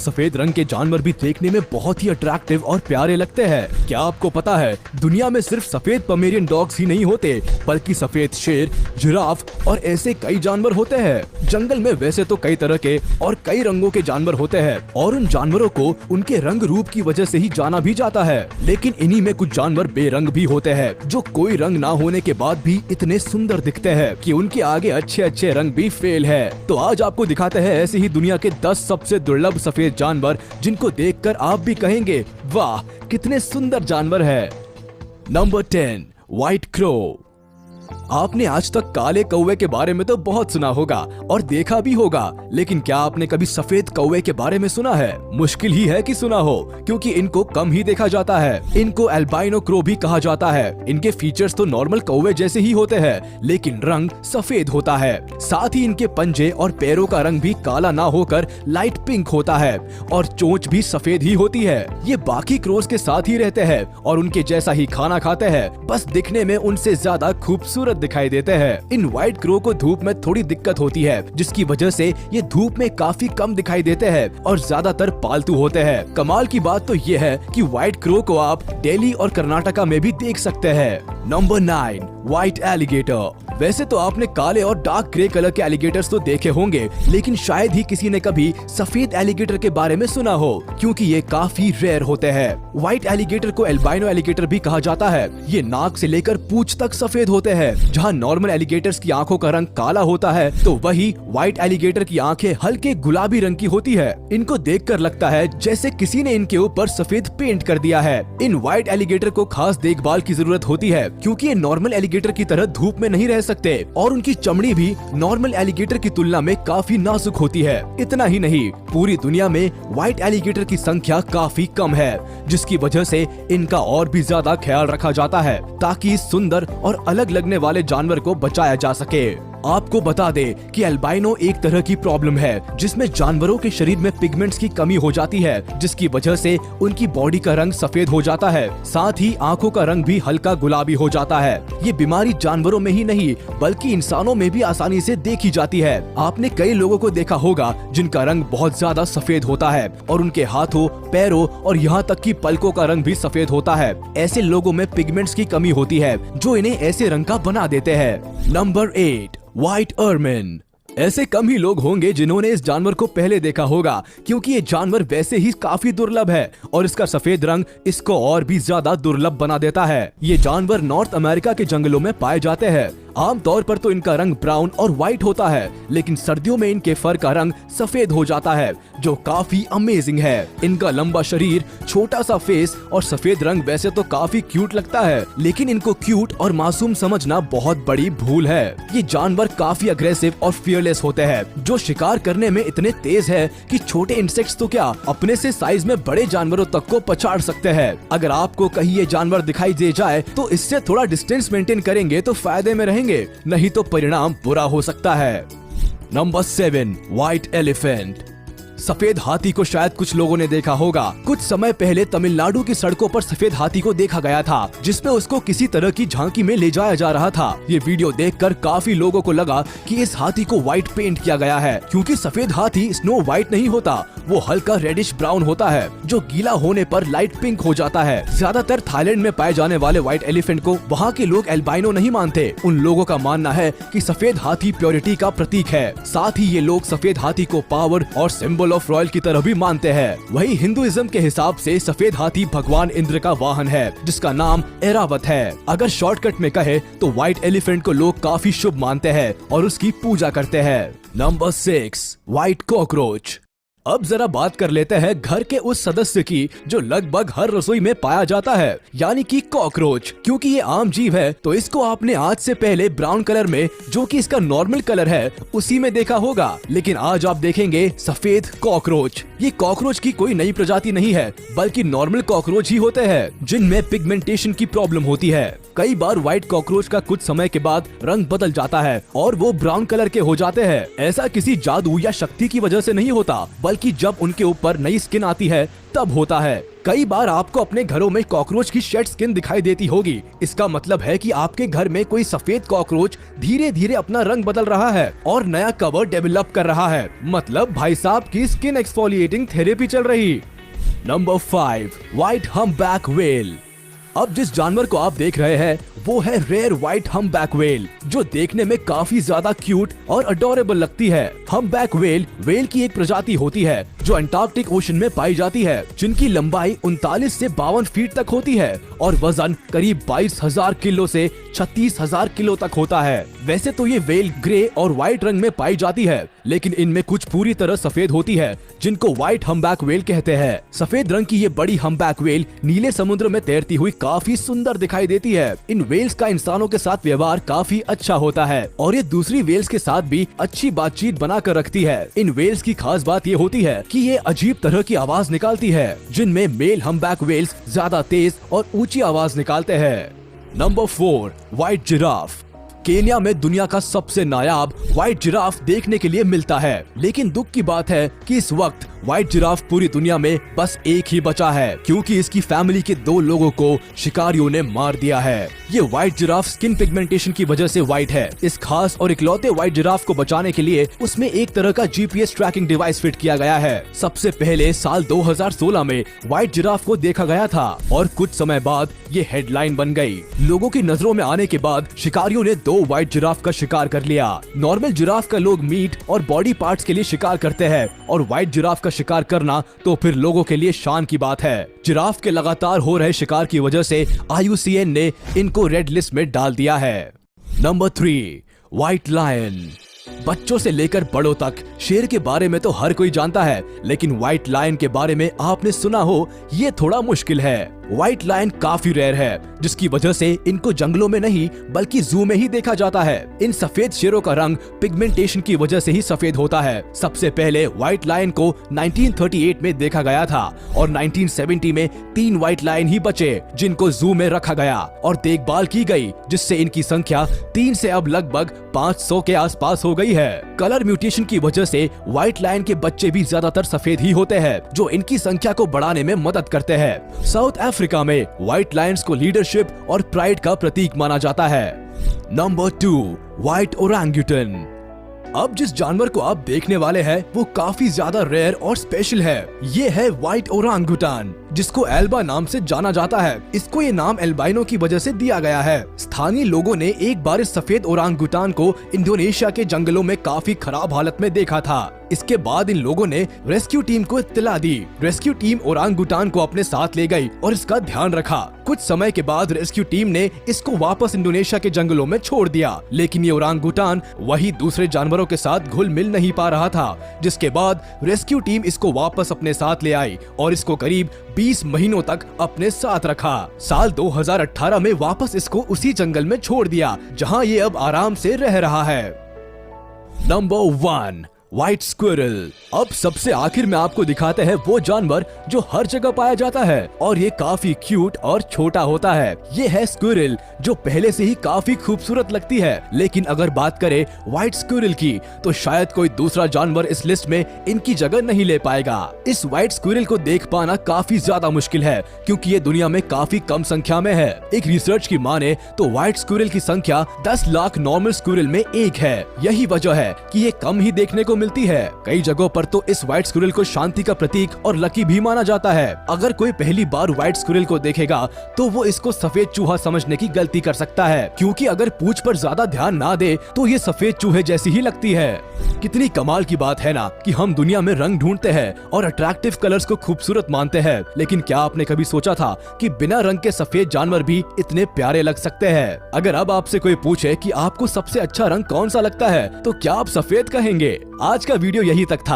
सफेद रंग के जानवर भी देखने में बहुत ही अट्रैक्टिव और प्यारे लगते हैं। क्या आपको पता है दुनिया में सिर्फ सफेद पोमेरियन डॉग्स ही नहीं होते, बल्कि सफेद शेर, जिराफ और ऐसे कई जानवर होते हैं। जंगल में वैसे तो कई तरह के और कई रंगों के जानवर होते हैं और उन जानवरों को उनके रंग रूप की वजह से ही जाना भी जाता है। लेकिन इन्हीं में कुछ जानवर बेरंग भी होते हैं, जो कोई रंग ना होने के बाद भी इतने सुंदर दिखते हैं कि उनके आगे अच्छे अच्छे रंग भी फेल है। तो आज आपको दिखाते हैं ऐसे ही दुनिया के 10 सबसे दुर्लभ सफेद जानवर, जिनको देखकर आप भी कहेंगे वाह कितने सुंदर जानवर है। Number 10, white crow. आपने आज तक काले कौवे के बारे में तो बहुत सुना होगा और देखा भी होगा, लेकिन क्या आपने कभी सफेद कौवे के बारे में सुना है? मुश्किल ही है कि सुना हो, क्योंकि इनको कम ही देखा जाता है। इनको एल्बाइनो क्रो भी कहा जाता है। इनके फीचर्स तो नॉर्मल कौवे जैसे ही होते हैं, लेकिन रंग सफेद होता है। साथ ही इनके पंजे और पैरों का रंग भी काला ना होकर लाइट पिंक होता है और चोंच भी सफेद ही होती है। ये बाकी क्रोस के साथ ही रहते हैं और उनके जैसा ही खाना खाते हैं, बस दिखने में उनसे ज्यादा खूबसूरत दिखाई देते हैं। इन व्हाइट क्रो को धूप में थोड़ी दिक्कत होती है, जिसकी वजह से ये धूप में काफी कम दिखाई देते हैं और ज्यादातर पालतू होते हैं। कमाल की बात तो ये है कि व्हाइट क्रो को आप दिल्ली और कर्नाटका में भी देख सकते हैं। Number 9, white alligator. वैसे तो आपने काले और डार्क ग्रे कलर के एलिगेटर्स तो देखे होंगे, लेकिन शायद ही किसी ने कभी सफेद एलिगेटर के बारे में सुना हो, क्योंकि ये काफी रेयर होते हैं। व्हाइट एलिगेटर को एल्बाइनो एलिगेटर भी कहा जाता है। ये नाक से लेकर पूंछ तक सफेद होते हैं। जहाँ नॉर्मल एलिगेटर्स की आंखों का रंग काला होता है, तो वही व्हाइट एलिगेटर की आंखें हल्के गुलाबी रंग की होती है। इनको देखकर लगता है जैसे किसी ने इनके ऊपर सफेद पेंट कर दिया है। इन व्हाइट एलिगेटर को खास देखभाल की जरूरत होती है, क्योंकि ये नॉर्मल एलिगेटर की तरह धूप में नहीं रह सकते और उनकी चमड़ी भी नॉर्मल एलिगेटर की तुलना में काफी नाजुक होती है। इतना ही नहीं, पूरी दुनिया में व्हाइट एलिगेटर की संख्या काफी कम है, जिसकी वजह से इनका और भी ज्यादा ख्याल रखा जाता है, ताकि इस सुंदर और अलग लगने वाले जानवर को बचाया जा सके। आपको बता दे कि एल्बाइनो एक तरह की प्रॉब्लम है, जिसमें जानवरों के शरीर में पिगमेंट्स की कमी हो जाती है, जिसकी वजह से उनकी बॉडी का रंग सफेद हो जाता है। साथ ही आंखों का रंग भी हल्का गुलाबी हो जाता है। ये बीमारी जानवरों में ही नहीं, बल्कि इंसानों में भी आसानी से देखी जाती है। आपने कई लोगों को देखा होगा जिनका रंग बहुत ज्यादा सफेद होता है और उनके हाथों, पैरों और यहाँ तक कि पलकों का रंग भी सफेद होता है। ऐसे लोगों में पिगमेंट्स की कमी होती है, जो इन्हें ऐसे रंग का बना देते हैं। Number 8, white ermine. ऐसे कम ही लोग होंगे जिन्होंने इस जानवर को पहले देखा होगा, क्योंकि ये जानवर वैसे ही काफी दुर्लभ है और इसका सफेद रंग इसको और भी ज्यादा दुर्लभ बना देता है। ये जानवर नॉर्थ अमेरिका के जंगलों में पाए जाते हैं। आमतौर पर तो इनका रंग ब्राउन और व्हाइट होता है, लेकिन सर्दियों में इनके फर का रंग सफेद हो जाता है, जो काफी अमेजिंग है। इनका लंबा शरीर, छोटा सा फेस और सफेद रंग वैसे तो काफी क्यूट लगता है, लेकिन इनको क्यूट और मासूम समझना बहुत बड़ी भूल है। ये जानवर काफी अग्रेसिव और फियरलेस होते हैं, जो शिकार करने में इतने तेज है कि छोटे इंसेक्ट्स तो क्या, अपने से साइज में बड़े जानवरों तक को पछाड़ सकते हैं। अगर आपको कहीं ये जानवर दिखाई दे जाए तो इससे थोड़ा डिस्टेंस मेंटेन करेंगे तो फायदे में रहेंगे, नहीं तो परिणाम बुरा हो सकता है। Number 7, white elephant. सफेद हाथी को शायद कुछ लोगों ने देखा होगा। कुछ समय पहले तमिलनाडु की सड़कों पर सफेद हाथी को देखा गया था, जिसमें उसको किसी तरह की झांकी में ले जाया जा रहा था। ये वीडियो देखकर काफी लोगों को लगा कि इस हाथी को व्हाइट पेंट किया गया है, क्योंकि सफेद हाथी स्नो व्हाइट नहीं होता, वो हल्का रेडिश ब्राउन होता है, जो गीला होने पर लाइट पिंक हो जाता है। ज्यादातर थाईलैंड में पाए जाने वाले व्हाइट एलिफेंट को वहाँ के लोग एल्बाइनो नहीं मानते। उन लोगों का मानना है कि सफेद हाथी प्योरिटी का प्रतीक है। साथ ही ये लोग सफेद हाथी को पावर और सिंबल ऑफ रॉयल की तरह भी मानते हैं। वही हिंदुइज्म के हिसाब से सफेद हाथी भगवान इंद्र का वाहन है, जिसका नाम ऐरावत है। अगर शॉर्टकट में कहे तो व्हाइट एलिफेंट को लोग काफी शुभ मानते हैं और उसकी पूजा करते हैं। Number 6, white cockroach. अब जरा बात कर लेते हैं घर के उस सदस्य की जो लगभग हर रसोई में पाया जाता है, यानी कि कॉकरोच। क्योंकि ये आम जीव है तो इसको आपने आज से पहले ब्राउन कलर में, जो कि इसका नॉर्मल कलर है, उसी में देखा होगा। लेकिन आज आप देखेंगे सफेद कॉकरोच। ये कॉकरोच की कोई नई प्रजाति नहीं है, बल्कि नॉर्मल कॉकरोच ही होते हैं, जिनमें पिगमेंटेशन की प्रॉब्लम होती है। कई बार व्हाइट कॉकरोच का कुछ समय के बाद रंग बदल जाता है और वो ब्राउन कलर के हो जाते हैं। ऐसा किसी जादू या शक्ति की वजह से नहीं होता, बल्कि जब उनके ऊपर नई स्किन आती है तब होता है। कई बार आपको अपने घरों में कॉकरोच की शेड स्किन दिखाई देती होगी। इसका मतलब है कि आपके घर में कोई सफेद कॉकरोच धीरे धीरे अपना रंग बदल रहा है और नया कवर डेवलप कर रहा है। मतलब भाई साहब की स्किन एक्सफोलिएटिंग थेरेपी चल रही। Number 5, white humpback whale. अब जिस जानवर को आप देख रहे हैं वो है रेयर व्हाइट हम्पबैक व्हेल, जो देखने में काफी ज्यादा क्यूट और अडोरेबल लगती है। हम्पबैक व्हेल की एक प्रजाति होती है जो अंटार्कटिक ओशन में पाई जाती है, जिनकी लंबाई 39 से 52 फीट तक होती है और वजन करीब 22,000 किलो से 36,000 किलो तक होता है। वैसे तो ये व्हेल ग्रे और व्हाइट रंग में पाई जाती है, लेकिन इनमें कुछ पूरी तरह सफेद होती है, जिनको व्हाइट हम्पबैक व्हेल कहते हैं। सफेद रंग की ये बड़ी हम्पबैक व्हेल नीले समुद्र में तैरती हुई काफी सुंदर दिखाई देती है। इन व्हेल्स का इंसानों के साथ व्यवहार काफी अच्छा होता है और ये दूसरी व्हेल्स के साथ भी अच्छी बातचीत बनाकर रखती है। इन व्हेल्स की खास बात ये होती है कि ये अजीब तरह की आवाज निकालती है, जिनमें मेल हम्पबैक व्हेल्स ज्यादा तेज और ऊंची आवाज निकालते हैं। Number 4, white giraffe. केन्या में दुनिया का सबसे नायाब व्हाइट जिराफ देखने के लिए मिलता है, लेकिन दुख की बात है कि इस वक्त व्हाइट जिराफ पूरी दुनिया में बस एक ही बचा है, क्योंकि इसकी फैमिली के 2 लोगों को शिकारियों ने मार दिया है। ये व्हाइट जिराफ स्किन पिगमेंटेशन की वजह से व्हाइट है। इस खास और इकलौते व्हाइट जिराफ को बचाने के लिए उसमें एक तरह का GPS ट्रैकिंग डिवाइस फिट किया गया है। सबसे पहले साल 2016 में व्हाइट जिराफ को देखा गया था और कुछ समय बाद ये हेडलाइन बन गई। लोगों की नजरों में आने के बाद शिकारियों ने 2 व्हाइट जिराफ का शिकार कर लिया। नॉर्मल जिराफ का लोग मीट और बॉडी पार्ट्स के लिए शिकार करते हैं, और व्हाइट जिराफ का शिकार करना तो फिर लोगों के लिए शान की बात है। जिराफ के लगातार हो रहे शिकार की वजह से IUCN ने इनको रेड लिस्ट में डाल दिया है। Number 3, white lion. बच्चों से लेकर बड़ों तक शेर के बारे में तो हर कोई जानता है, लेकिन व्हाइट लायन के बारे में आपने सुना हो ये थोड़ा मुश्किल है। व्हाइट लायन काफी रेयर है, जिसकी वजह से इनको जंगलों में नहीं बल्कि जू में ही देखा जाता है। इन सफेद शेरों का रंग पिगमेंटेशन की वजह से ही सफेद होता है। सबसे पहले व्हाइट लायन को 1938 में देखा गया था और 1970 में 3 व्हाइट लायन ही बचे, जिनको जू में रखा गया और देखभाल की गई, जिससे इनकी संख्या 3 से अब लगभग 500 के आसपास हो गई है। कलर म्यूटेशन की वजह से व्हाइट लायन के बच्चे भी ज्यादातर सफेद ही होते हैं, जो इनकी संख्या को बढ़ाने में मदद करते हैं। साउथ अफ्रीका में व्हाइट लायंस को लीडरशिप और प्राइड का प्रतीक माना जाता है। Number 2, white orangutan. अब जिस जानवर को आप देखने वाले हैं वो काफी ज्यादा रेयर और स्पेशल है। ये है व्हाइट ओरांगुटान, जिसको एल्बा नाम से जाना जाता है। इसको ये नाम एल्बाइनो की वजह से दिया गया है। स्थानीय लोगों ने एक बार इस सफेद ओरांगुटान को इंडोनेशिया के जंगलों में काफी खराब हालत में देखा था। इसके बाद इन लोगों ने रेस्क्यू टीम को इत्तला दी। रेस्क्यू टीम ओरांगुटान को अपने साथ ले गई और इसका ध्यान रखा। कुछ समय के बाद रेस्क्यू टीम ने इसको वापस इंडोनेशिया के जंगलों में छोड़ दिया, लेकिन ये ओरांगुटान वही दूसरे जानवरों के साथ घुल मिल नहीं पा रहा था, जिसके बाद रेस्क्यू टीम इसको वापस अपने साथ ले आई और इसको करीब 20 महीनों तक अपने साथ रखा। साल 2018 में वापस इसको उसी जंगल में छोड़ दिया, जहां ये अब आराम से रह रहा है। Number 1, white squirrel. अब सबसे आखिर में आपको दिखाते हैं वो जानवर जो हर जगह पाया जाता है और ये काफी क्यूट और छोटा होता है। ये है स्क्विरल, जो पहले से ही काफी खूबसूरत लगती है, लेकिन अगर बात करें व्हाइट स्क्विरल की तो शायद कोई दूसरा जानवर इस लिस्ट में इनकी जगह नहीं ले पाएगा। इस व्हाइट स्क्विरल को देख पाना काफी ज्यादा मुश्किल है, क्योंकि ये दुनिया में काफी कम संख्या में है। एक रिसर्च की माने तो व्हाइट स्क्विरल की संख्या 10 लाख नॉर्मल स्क्विरल में एक है। यही वजह है कि ये कम ही देखने को मिलती है। कई जगहों पर तो इस व्हाइट स्क्विरल को शांति का प्रतीक और लकी भी माना जाता है। अगर कोई पहली बार व्हाइट स्क्विरल को देखेगा तो वो इसको सफेद चूहा समझने की गलती कर सकता है, क्योंकि अगर पूंछ पर ज्यादा ध्यान ना दे तो ये सफेद चूहे जैसी ही लगती है। कितनी कमाल की बात है ना कि हम दुनिया में रंग ढूंढते हैं और अट्रैक्टिव कलर्स को खूबसूरत मानते हैं, लेकिन क्या आपने कभी सोचा था कि बिना रंग के सफेद जानवर भी इतने प्यारे लग सकते हैं? अगर अब आपसे कोई पूछे कि आपको सबसे अच्छा रंग कौन सा लगता है तो क्या आप सफेद कहेंगे? आज का वीडियो यही तक था।